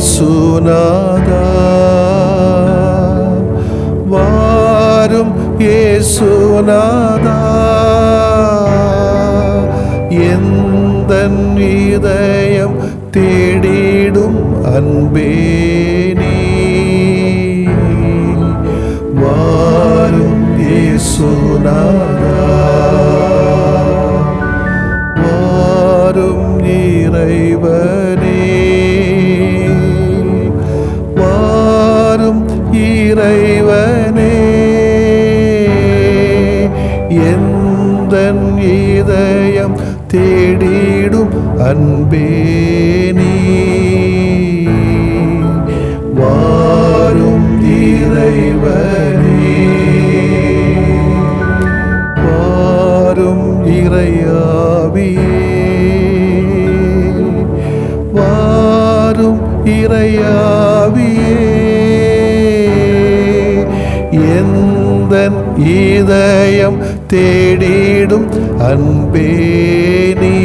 இயேசுநாதா வாரும் இயேசுநாதா எந்தன் இதயம் தேடிடும் அன்பே நீ வாரும் இயேசுநாதா வாரும் இறைவனே வாரும் இறைவனே எந்தன் இதயம் தேடிடும் அன்பே நீ வாரும் இறைவனே வாரும் இறையாவியே வாரும் இறையாவியே எந்தன் இதயம் தேடிடும் அன்பே நீ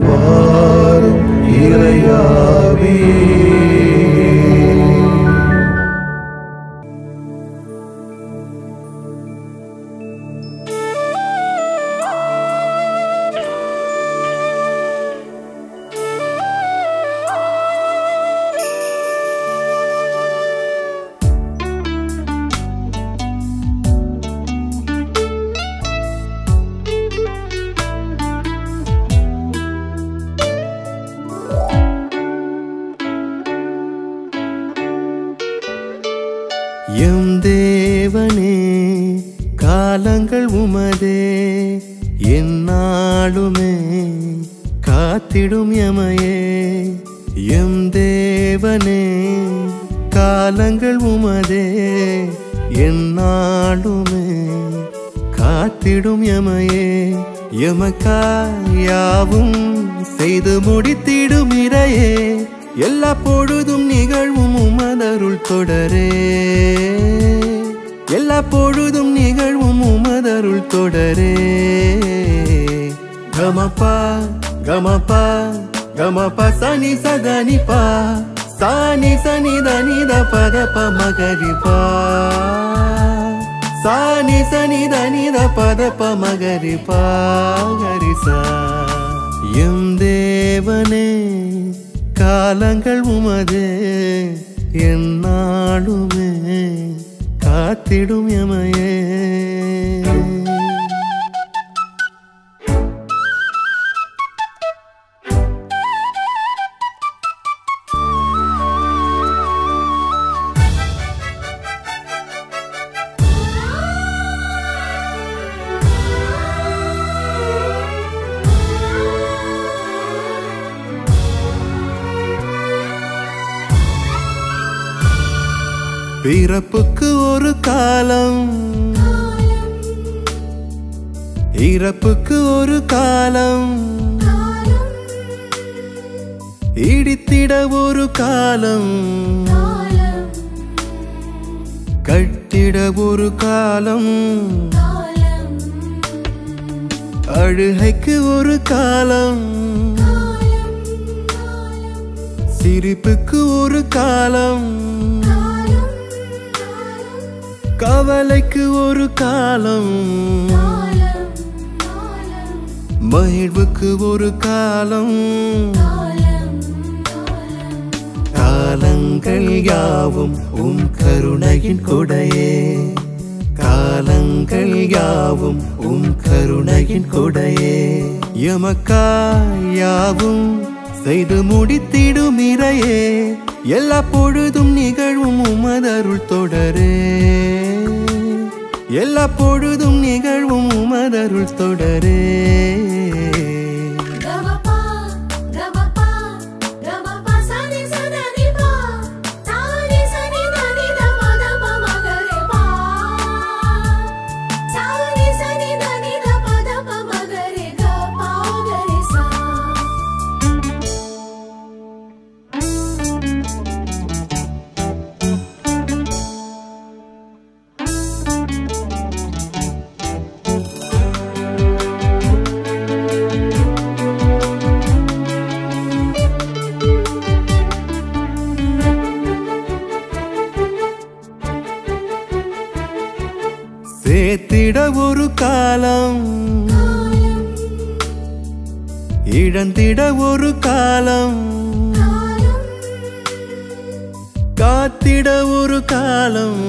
வாரும் இறையாவியே எம் தேவனே காலங்கள் உமதே எந்நாளுமே காத்திடும் எமையே எம் தேவனே காலங்கள் உமதே எந்நாளுமே காத்திடும் எமையே எமக்காயாவும் செய்து முடித்திடும் இறையே எல்லா பொழுதும் நிகழ்வும் உமதருள் தொடரே எல்லா பொழுதும் நிகழ்வும் உமதருள் தொடரே கமபா கமபா கமபா சனி சதனிபா சானி சனி தனித பதப மகரிபா சானி சனி தனித பதப மகரிபா கரிசா எம் தேவனே காலங்கள் உமதே எந்நாளுமே காத்திடும் எமையே பிறப்புக்கு ஒரு காலம் இறப்புக்கு ஒரு காலம் இடித்திட ஒரு காலம் கட்டிட ஒரு காலம் அழுகைக்கு ஒரு காலம் சிரிப்புக்கு ஒரு காலம் கவலைக்கு ஒரு காலம் மகிழ்வுக்கு ஒரு காலம் காலங்கள் யாவும் உம் கருணையின் கொடையே காலங்கள் யாவும் உம் கருணையின் கொடையே எமக்காயாவும் செய்து முடித்திடும் இறையே எல்லா பொழுதும் நிகழ்வும் உமதருள் தொடரே எல்லா பொழுதும் நிகழ்வும் உமதருள் தொடரே காலம், இழந்திட ஒரு காலம், காத்திட ஒரு காலம்,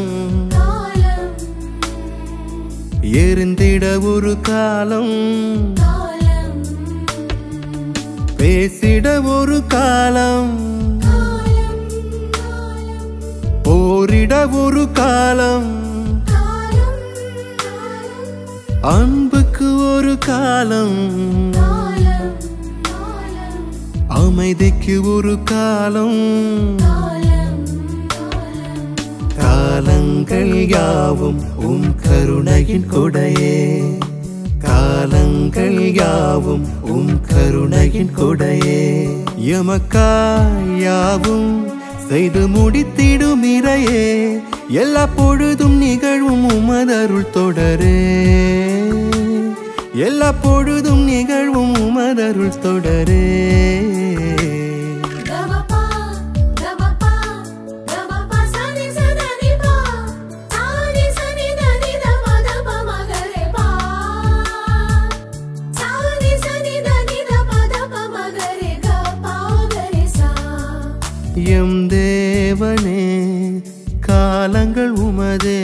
எரிந்திட ஒரு காலம், பேசிட ஒரு காலம், போரிட ஒரு காலம், அன்புக்கு ஒரு காலம், அமைதிக்கு ஒரு காலம், காலங்கள் யாவும் உம் கருணையின் கொடையே, காலங்கள் யாவும் உம் கருணையின் கொடையே, எமக்காய் யாவும் செய்து முடித்திடும் இறையே, எல்லா பொழுதும் நிகழ்வும் உமதருள் தொடரே, எல்லா பொழுதும் நிகழ்வும் உமதருள் தொடரே. எம் தேவனே காலங்கள் உமதே,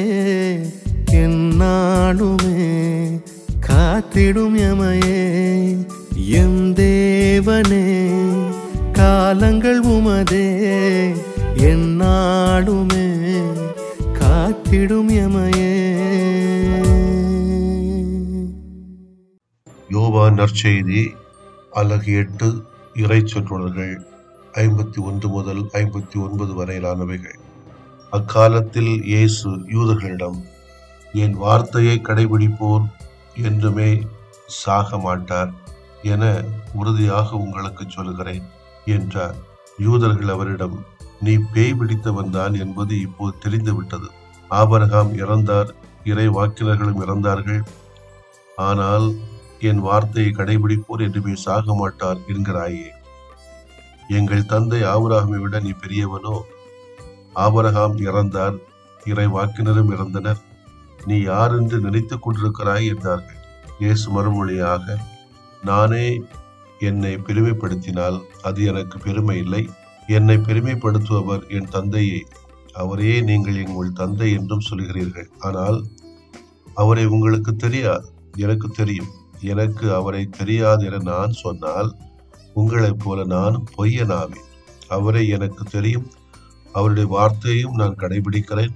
எந்நாளுமே காத்திடும் எமையே, எம் தேவனே காலங்கள் உமதே, எந்நாளுமே காத்திடும் எமையே. யோவான் நற்செய்தி அலகு 8 இறைச்சொற்றொடர்கள் 51 முதல் 59 வரையிலானவைகள். அக்காலத்தில் இயேசு யூதர்களிடம், என் வார்த்தையை கடைபிடிப்போர் என்றுமே சாக மாட்டார் என உறுதியாக உங்களுக்கு சொல்கிறேன் என்றார். யூதர்கள் அவரிடம், நீ பேய் பிடித்தவன் தான் என்பது இப்போது தெரிந்துவிட்டது. ஆபிரகாம் இறந்தார், இறை வாக்கினர்களும் இறந்தார்கள். ஆனால் என் வார்த்தையை கடைபிடிப்போர் என்றுமே சாக மாட்டார் என்கிறாயே. எங்கள் தந்தை ஆபிரகாமை விட நீ பெரியவனோ? ஆபிரகாம் இறந்தார், இறை வாக்கினரும் இறந்தனர். நீ யார் என்று நினைத்துக் கொண்டிருக்கிறாய் என்றார்கள். இயேசு மறுமொழியாக, நானே என்னை பெருமைப்படுத்தினால் அது எனக்கு பெருமை இல்லை. என்னை பெருமைப்படுத்துபவர் என் தந்தையே. அவரையே நீங்கள் எங்கள் தந்தை என்றும் சொல்கிறீர்கள். ஆனால் அவரை உங்களுக்கு தெரியாது, எனக்கு தெரியும். எனக்கு அவரை தெரியாது என நான் சொன்னால் உங்களைப் போல நான் பொய்யனாவேன். அவரை எனக்கு தெரியும், அவருடைய வார்த்தையையும் நான் கடைபிடிக்கிறேன்.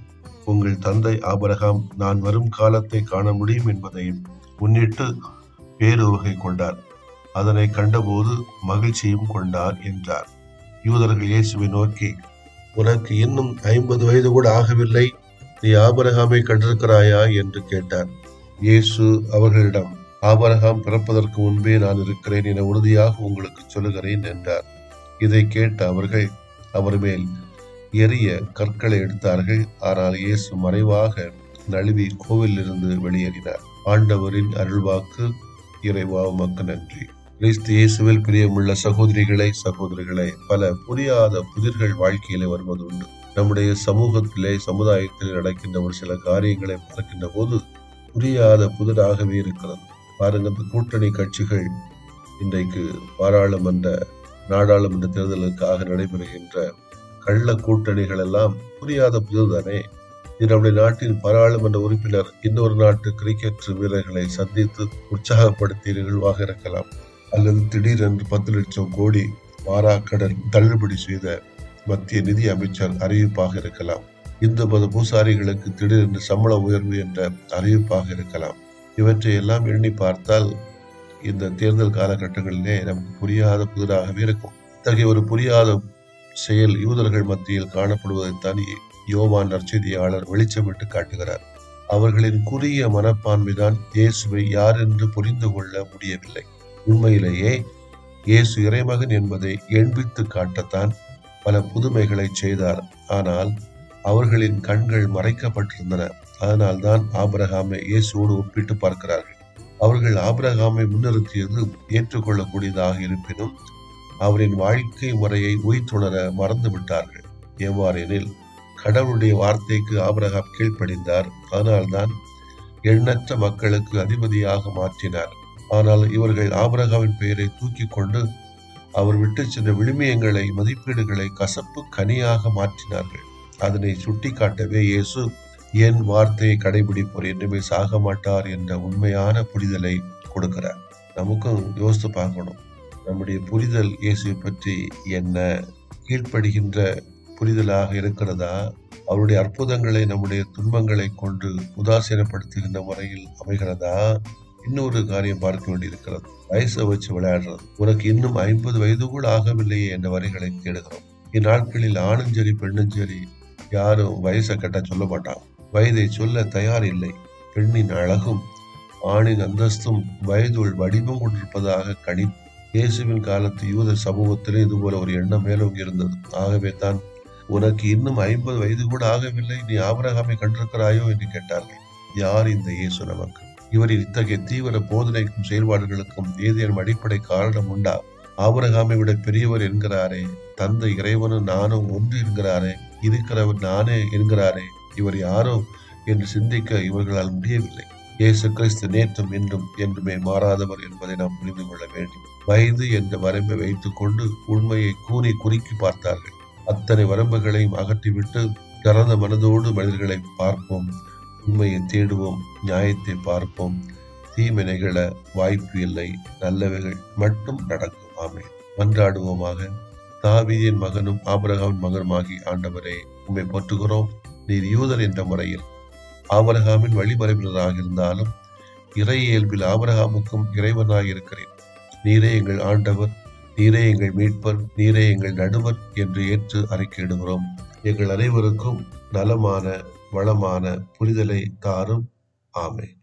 உங்கள் தந்தை ஆபிரகாம் நான் வரும் காலத்தை காண முடியும் என்பதையும் முன்னிட்டு பேருவகை கொண்டார். அதனை கண்டபோது மகிழ்ச்சியும் கொண்டார் என்றார். யூதர்கள் இயேசுவை நோக்கி, உனக்கு இன்னும் 50 வயது கூட ஆகவில்லை, நீ ஆபிரகாமை கண்டிருக்கிறாயா என்று கேட்டார். இயேசு அவர்களிடம், ஆபிரகாம் பிறப்பதற்கு முன்பே நான் இருக்கிறேன் என உறுதியாக உங்களுக்கு சொல்லுகிறேன் என்றார். இதை கேட்ட அவர்கள் அவர் மேல் எரிய கற்களை எடுத்தார்கள். ஆனால் இயேசு மறைவாக நழுவி கோவிலிருந்து வெளியேறினார். ஆண்டவரின் அருள்வாக்கு. இறைவா உமக்கு நன்றி. கிறிஸ்து இயேசுவில் பிரியமுள்ள சகோதரிகளே, சகோதரிகளே, பல புரியாத புதிர்கள் வாழ்க்கையிலே வருவதுண்டு. நம்முடைய சமூகத்திலே, சமுதாயத்தில் நடக்கின்ற ஒரு சில காரியங்களை பார்க்கின்ற போது புரியாத புதிராகவே இருக்கிறது. பாருங்க, இந்த கூட்டணி கட்சிகள் இன்றைக்கு பாராளுமன்ற நாடாளுமன்ற தேர்தலுக்காக நடைபெறுகின்ற கள்ள கூட்டணிகள் எல்லாம் புரியாத புதுதானே. இது நம்முடைய நாட்டின் பாராளுமன்ற உறுப்பினர் இன்னொரு நாட்டு கிரிக்கெட் வீரர்களை சந்தித்து உற்சாகப்படுத்திய நிகழ்வாக இருக்கலாம், அல்லது திடீரென்று 10 லட்சம் கோடி வாராக்கடன் தள்ளுபடி செய்த மத்திய நிதி அமைச்சர் அறிவிப்பாக இருக்கலாம். இந்து மத பூசாரிகளுக்கு திடீரென்று சம்பள உயர்வு என்ற அறிவிப்பாக இருக்கலாம். இவற்றை எல்லாம் எண்ணி பார்த்தால் இந்த தேர்தல் காலகட்டங்களிலே நமக்கு புரியாத புதிராகவே இருக்கும். இத்தகைய ஒரு புரியாத செயல் யூதர்கள் மத்தியில் காணப்படுவதைத்தான் யோவான் நற்செய்தியாளர் வெளிச்சமிட்டு காட்டுகிறார். அவர்களின் குறுகிய மனப்பான்மைதான் இயேசுவை யார் என்று புரிந்து கொள்ள முடியவில்லை. உண்மையிலேயே இயேசு இறைமகன் என்பதை எண்பித்து காட்டத்தான் பல புதுமைகளை செய்தார். ஆனால் அவர்களின் கண்கள் மறைக்கப்பட்டிருந்தன. அதனால்தான் ஆபிரகாமை இயேசுவோடு ஒப்பிட்டு பார்க்கிறார்கள். அவர்கள் ஆபிரகாமை முன்னிறுத்தியது ஏற்றுக்கொள்ளக்கூடியதாக இருப்பினும் அவரின் வாழ்க்கை முறையை உய்த்துணர மறந்து விட்டார்கள். எவ்வாறெனில், கடவுளுடைய வார்த்தைக்கு ஆபிரகாம் கீழ்ப்படிந்தார். அதனால்தான் எண்ணற்ற மக்களுக்கு அதிபதியாக மாற்றினார். ஆனால் இவர்கள் ஆபிரகாமின் பெயரை தூக்கி கொண்டு அவர் விட்டு சென்ற விழுமியங்களை, மதிப்பீடுகளை கசப்பு கனியாக மாற்றினார்கள். அதனை சுட்டிக்காட்டவே இயேசு என் வார்த்தையை கடைபிடிப்போர் என்றுமே சாக மாட்டார் என்ற உண்மையான புரிதலை கொடுக்கிறார். நமக்கும் யோசித்து பார்க்கணும், நம்முடைய புரிதல் இயேசுவை பற்றி என்ன? கீழ்ப்படுகின்ற புரிதலாக இருக்கிறதா? அவருடைய அற்புதங்களை நம்முடைய துன்பங்களை கொண்டு உதாசீனப்படுத்துகின்ற முறையில் அமைகிறதா? இன்னொரு காரியம் பார்க்க வேண்டியிருக்கிறது. வயசை வச்சு விளையாடுறது. உனக்கு இன்னும் 50 வயது கூட ஆகவில்லையே என்ற வரிகளை தேடுகிறோம். இந்நாட்களில் ஆணும் சரி பெண்ணும் சரி யாரும் வயசை கட்ட சொல்ல மாட்டாங்க. வயதை சொல்ல தயார் இல்லை. பெண்ணின் அழகும் ஆணின் அந்தஸ்தும் வயதுள் வடிவம் கொண்டிருப்பதாக கணிப்பு. இயேசுவின் காலத்து யூத சமூகத்திலே இதுபோல ஒரு எண்ணம் மேலோங்கி இருந்தது. ஆகவே தான் உனக்கு இன்னும் 50 வயது கூட ஆகவில்லை, நீ ஆபிரகாமை கண்டிருக்கிறாயோ என்று கேட்டார்கள். யார் இந்த இயேசு நமக்கு? இவரின் இத்தகைய தீவிர போதனைக்கும் செயல்பாடுகளுக்கும் ஏதேனும் அடிப்படை காரணம் உண்டா? ஆபிரகாமை விட பெரியவர் என்கிறாரே, தந்தை இறைவனும் நானும் ஒன்று என்கிறாரே, இருக்கிறவர் நானே என்கிறாரே, இவர் யாரோ என்று சிந்திக்க இவர்களால் முடியவில்லை. இயேசு கிறிஸ்து நேற்றும் இன்றும் என்றுமே மாறாதவர் என்பதை நாம் புரிந்து கொள்ள வேண்டும். வயது என்ற வரம்பை வைத்துக் கொண்டு உண்மையை கூறி குறுக்கி பார்த்தார்கள். அத்தனை வரம்புகளையும் அகற்றிவிட்டு திறந்த மனதோடு மனிதர்களை பார்ப்போம், உண்மையை தேடுவோம், நியாயத்தை பார்ப்போம். தீமை நிகழ வாய்ப்பு இல்லை, நல்லவைகள் மட்டும் நடக்கும். ஆமென். மன்றாடுவோமாக. தாவீதின் மகனும் ஆபிரகாமின் மகனுமாகி ஆண்டவரே, உம்மை போற்றுகிறோம். நீர் யூதர் என்ற முறையில் ஆபிரகாமின் வழிமரபினராக இருந்தாலும் இறை இயல்பில் ஆபிரகாமுக்கும் இறைவனாக இருக்கிறேன். நீரே எங்கள் ஆண்டவர், நீரே எங்கள் மீட்பர், நீரே எங்கள் நடுவர் என்று ஏற்று அறிக்கையிடுகிறோம். எங்கள் அனைவருக்கும் நலமான வளமான புரிதலை தாரும். ஆமென்.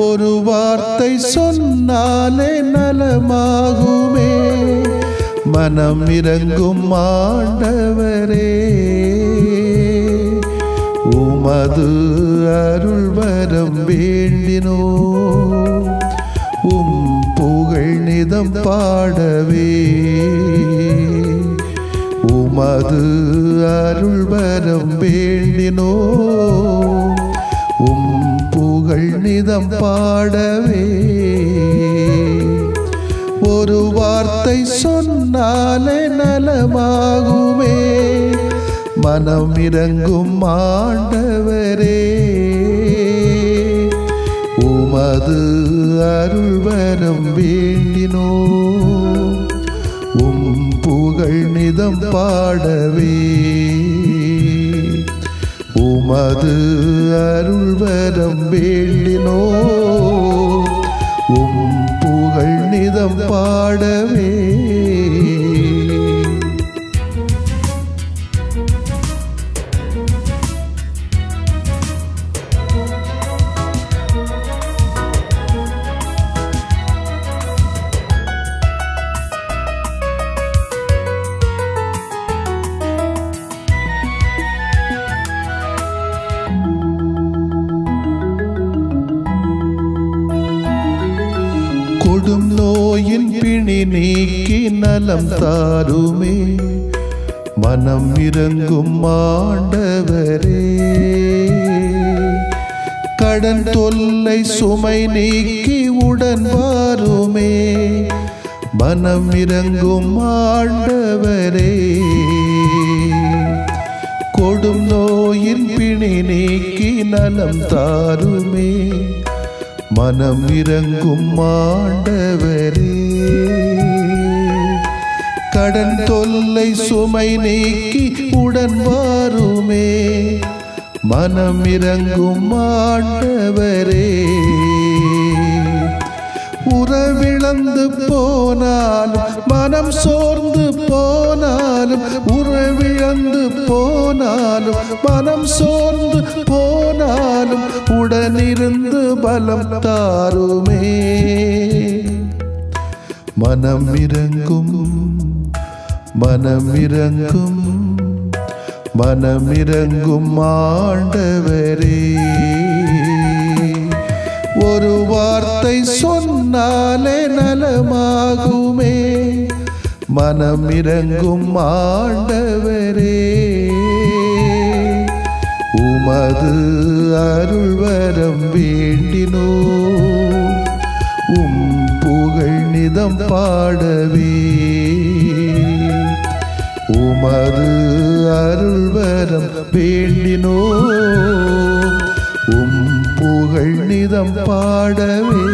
ஒரு வார்த்தை சொன்னாலே நலமாகுமே, மனம் இறங்கும் ஆண்டவரே, உமது அருள் வரம் வேண்டினோ, உம் புகழ் நிதம் பாடவே, உமது அருள் வரம் வேண்டினோ, உம் புகழ் நிதம் பாடவே. ஒரு வார்த்தை சொன்னாலே நலமாகுமே, மனம் இறங்கும் ஆண்டவரே, உமது அருள் வரம் வேண்டினோ, உம் புகழ் நிதம் பாடவே, உமது அருள் வரம் வேண்டினோ, உம் புகழ் நிதம் பாடவே. கொடும் நோயின் பிணி நீக்கி நலம் தாருமே, மனம் இறங்கும் ஆண்டவரே, கடன் தொல்லை சுமை நீக்கி உடன் வாருமே, மனம் இறங்கும் ஆண்டவரே, கொடும் நோயின் பிணி நீக்கி நலம் தாருமே, மனம் இறங்கும் ஆண்டவரே, கடன் தொல்லை சுமை நீக்கி உடன் வாருமே, மனம் இறங்கும் ஆண்டவரே. உறவிழந்து போனாலும் மனம் சோர்ந்து போனாலும், உறவிழந்து போனாலும் மனம் சோர்ந்து போனாலும், உடனிருந்து பலம் தாருமே. மனம் இறங்கும் மனம் இறங்கும் மனம் இறங்கும் ஆண்டவரே. ஒரு வார்த்தை சொன்னாலே நலமாகுமே. மனம் இறங்கும் ஆண்டவரே. உமது அருள்வரம் வேண்டினோ, உம் புகழ் நிதம் பாடவே. உமது அருள்வரம் வேண்டினோ, உம் புகழ் நிதம் பாடவே.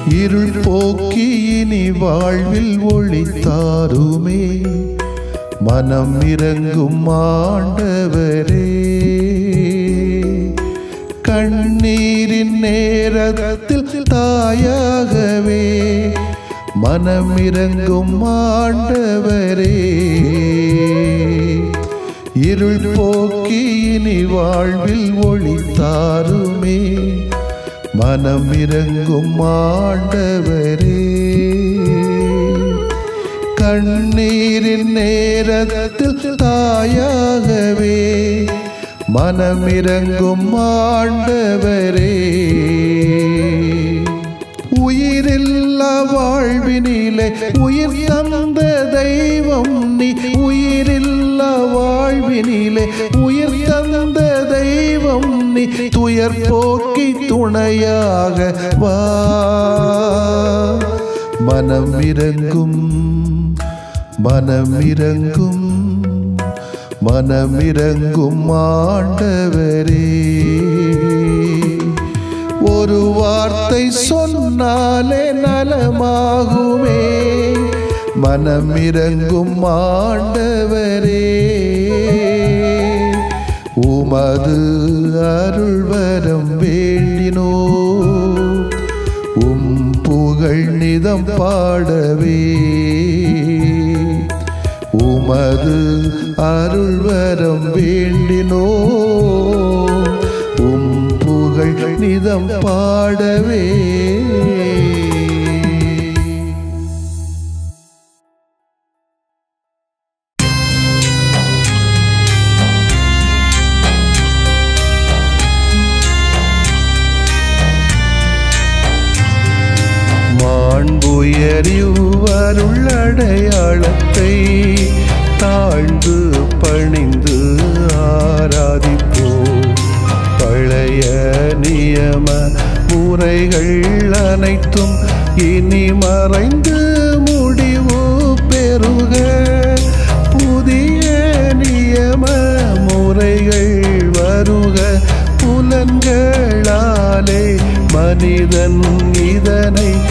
இருள் போக்கி இனி வாழ்வில் ஒளி தாருமே. மனம் இறங்கும் ஆண்டவரே. கண்ணீரின் நேரத்தில் தாயாகவே மனம் இறங்கும் ஆண்டவரே. இருள் போக்கி இனி வாழ்வில் ஒளி தாருமே. மனம் இறங்கும் ஆண்டவரே. கண்ணீரின் நேரத்தில் தாயாகவே மனம் இறங்கும் ஆண்டவரே. உயிரில்லா வாழ்வினிலே உயிர் தந்த தெய்வம் நீ. உயிரில்லா வாழ்வினிலே உயிர் தந்த தெய்வம் நீ. துயர் போக்கி துணையாக வா. மனம் இறங்கும் மனம் இறங்கும் மனம் இறங்கும் ஆண்டவரே. ஒரு வார்த்தை சொன்னாலே நலமாகுமே. மனம் இறங்கும் ஆண்டவரே. உமது அருள்வரம் வேண்டினோ, உம் புகழ் நிதம் பாடவே. உமது அருள்வரம் வேண்டினோ, உம் புகழ் நிதம் பாடவே. மாண்புயரிவருள்ளடையாளத்தை தாழ்ந்து பணிந்து ஆராதிப்போ. பழைய நியம முறைகள் அனைத்தும் இனி மறைந்து முடிவு பெறுக. புதிய நியம முறைகள் வருக. புலன்களாலே மனிதன் இதனை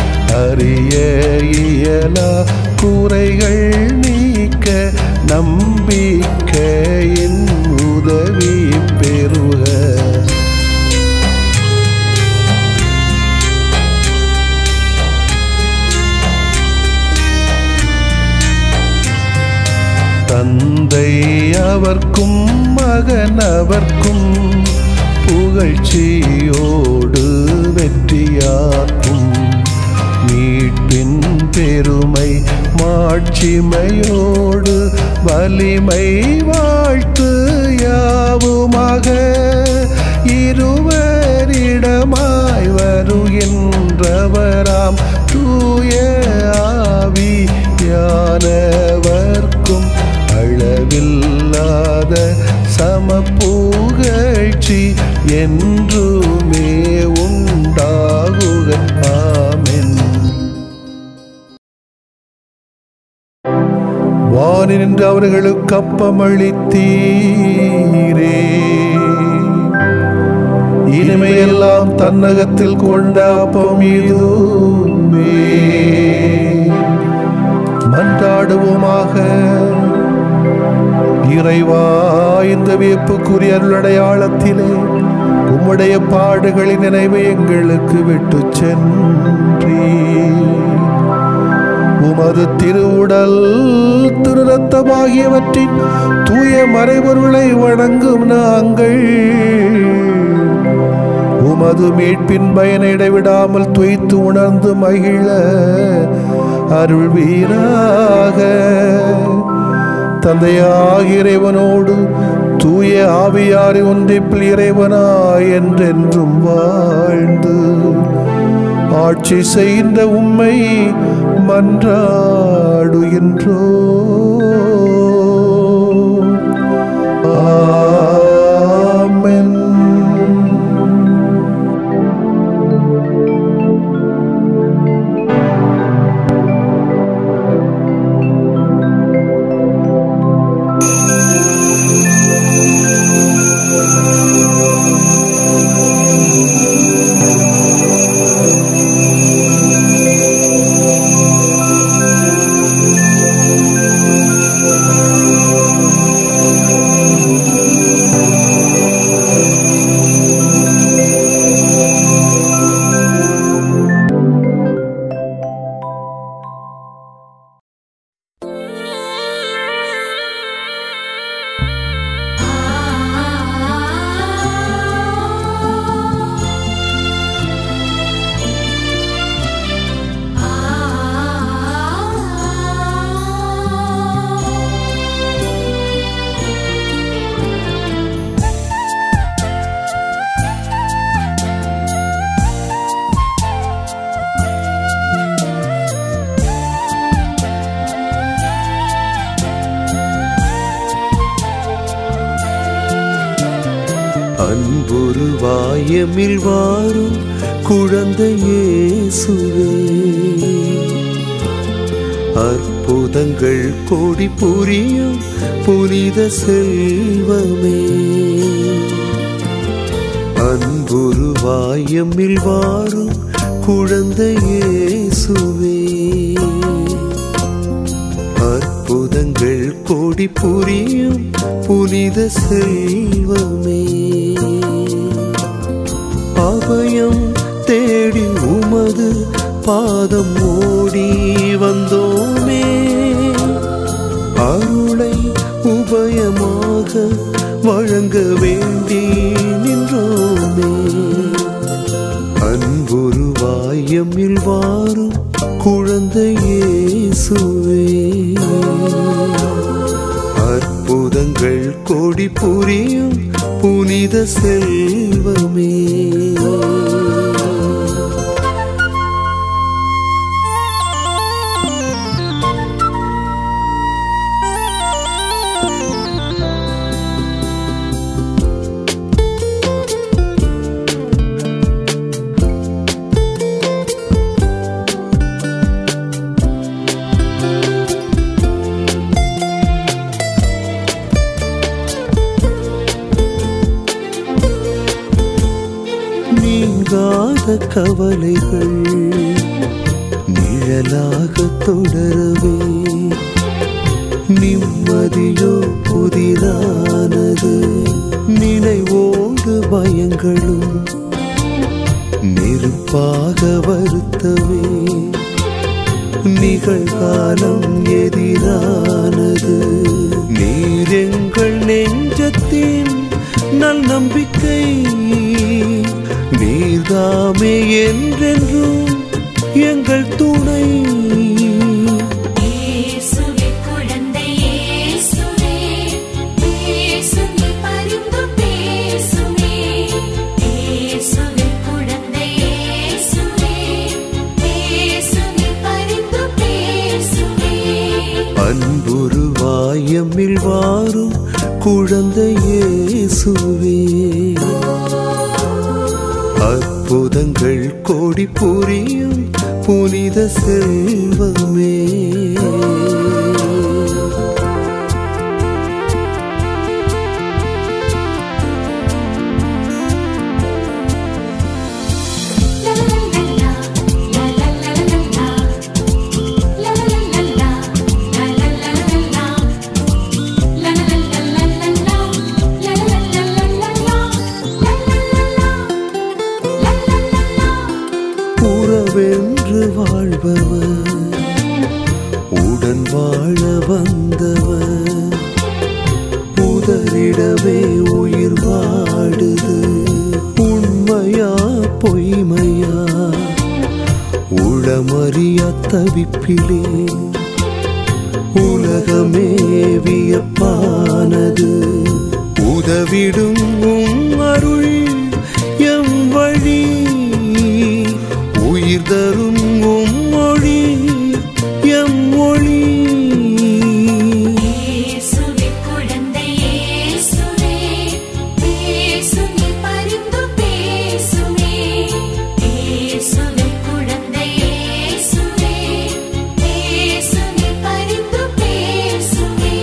அறிய இயலா. குறைகள் நீக்க நம்பிக்கையின் உதவி பெறுக. தந்தை அவர்க்கும் மகன் அவர்க்கும் புகழ்ச்சியோடு வெற்றியாக்கும். மீட்பின் பெருமை மாட்சிமையோடு வலிமை வாழ்த்து யாவுமாக. இருவரிடமாய் வருகின்றவராம் தூய ஆவியானவர்க்கும் அளவில்லாத சமப்புகழ்ச்சி என்றுமே உண்டாகுக. ஆமென். வானின்று அவர்களுக்கு அப்பமளித்தீரே, இனிமையெல்லாம் தன்னகத்தில் கொண்ட அப்பம் இதுவே. மன்றாடுவோமாக. இறைவா, இந்த வியப்புக்குரிய அருளடையாளத்திலே உம்முடைய பாடுகளின் நினைவை எங்களுக்கு விட்டு சென்றீ. உமது திருவுடல் திரு ரத்தமாகியவற்றின் தூய மறைபொருளை வணங்கும் நாங்கள் உமது மீட்பின் பயனை இடைவிடாமல் துய்த்து உணர்ந்து மகிழ அருள்வீராக. தந்தையாகிய இறைவனோடு தூய ஆவியாரை ஒன்றிப்பில் இறைவனாய் என்றென்றும் வாழ்ந்து ஆட்சி செய்கின்ற உம்மை மன்றாடுகின்றோம். ஆமென். அன்புருவாயமில் வாரும் குழந்தை இயேசுவே, அற்புதங்கள் கோடி புரியும் புனித செல்வமே. அன்புருவாயமில் வாரும் குழந்தை இயேசுவே, அற்புதங்கள் கோடி புரியும் புனித செல்வமே. அபயம் தேடி உமது பாதம் ஓடி வந்தோமே, அருளை உபயமாக வழங்க வேண்டி நின்றோமே. அன்புருவாயமில் வாரும் குழந்தை இயேசுவே, அற்புதங்கள் கோடி புரியும் புனித செல்வமே. கவலைகள் நிழலாக தொடரவே, நிம்மதியோ புதிதானது. நினைவோடு பயங்களும் நெருப்பாக வருத்தவே, நிகழ்காலம் எதிரானது. நீர் எங்கள் நெஞ்சத்தின் நல் நம்பிக்கை, நீர்தாமே என்றென்றும் எங்கள் துணை. இயேசுவே குழந்தை இயேசுவே, இயேசுவே பரிந்து பேசுமே. அன்புருவாயமில் வாரும் குழந்தை இயேசுவே, அற்புதங்கள் கோடி புரியும் புனித செல்வமே. உறவென்று வாழ்பவர், உடன் வாழ வந்தவர், உதறிடவே உயிர் வாடுது. உண்மையா பொய்மையா உளமறியா தவிப்பிலே உலகமே வியப்பானது. உதவிடும் அருள் எம் வழி, உயிர் தரும் மொழி எம் மொழி. இயேசுவே குழந்தை இயேசுவே, இயேசுவே பரிந்து பேசுமே. இயேசுவே குழந்தை இயேசுவே, இயேசுவே பரிந்து பேசுமே.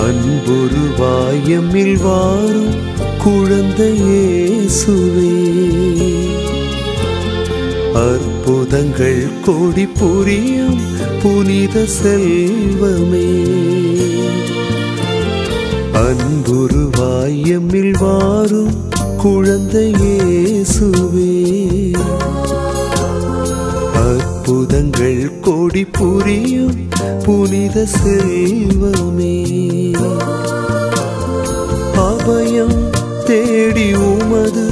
அன்புருவாயமில் வாரும் குழந்தை இயேசுவே, அற்புதங்கள் கோடி புரியும் புனித செல்வமே. அன்புருவாயமில் வாரும் குழந்தை இயேசுவே, அற்புதங்கள் கோடி புரியும் புனித செல்வமே. அபயம் தேடி உமது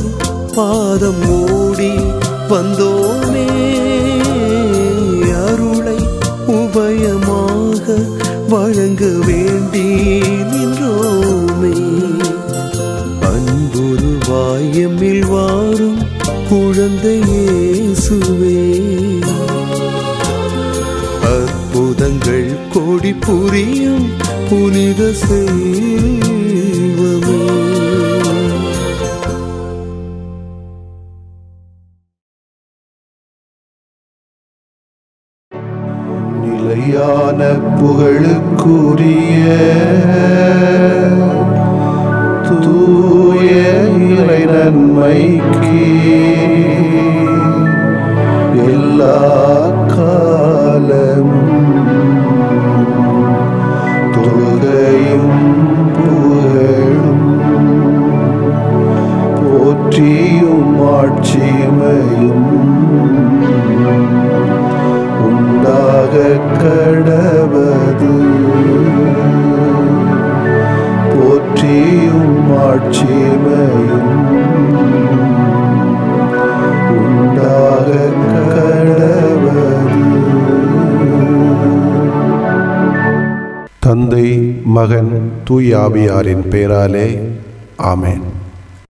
பாதம் ஓடி வந்தோமே, அருளை உபயமாக வழங்க வேண்டி நின்றோமே. அன்புருவாயமில் வாரும் குழந்தை இயேசுவே, அற்புதங்கள் கோடி புரியும் புனித செல்வமே. நிலையான புகழுக்குரிய தூய இறை நன்மைக்கு எல்லா காலமும் தொழுகையும் புகழும் போற்றியும் ஆட்சிமையும் உண்டாக கடவது. போற்றியும் ஆட்சிமையும் உண்டாக கடவது. தந்தை, மகன், தூய ஆவியாரின் பெயராலே ஆமென்.